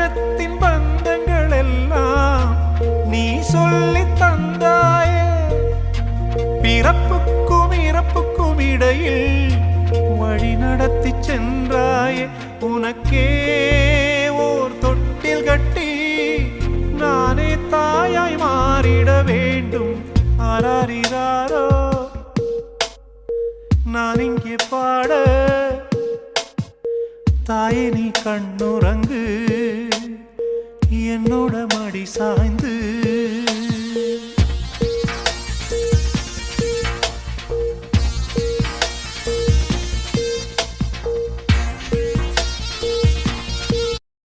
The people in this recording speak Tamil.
பிரபஞ்சத்தின் பந்தங்கள் எல்லாம் நீ சொல்லி தந்தாயே. பிறப்புக்கும் இறப்புக்கும் இடையில் வழி நடத்தி சென்றாயே. உனக்கே ஓர் தொட்டில் கட்டி நானே தாயாய் மாறிட வேண்டும். ஆராரிராரோ நான் இங்கே பாட, தாயே நீ கண்ணுறங்கு என்னோட மடி சாய்ந்து.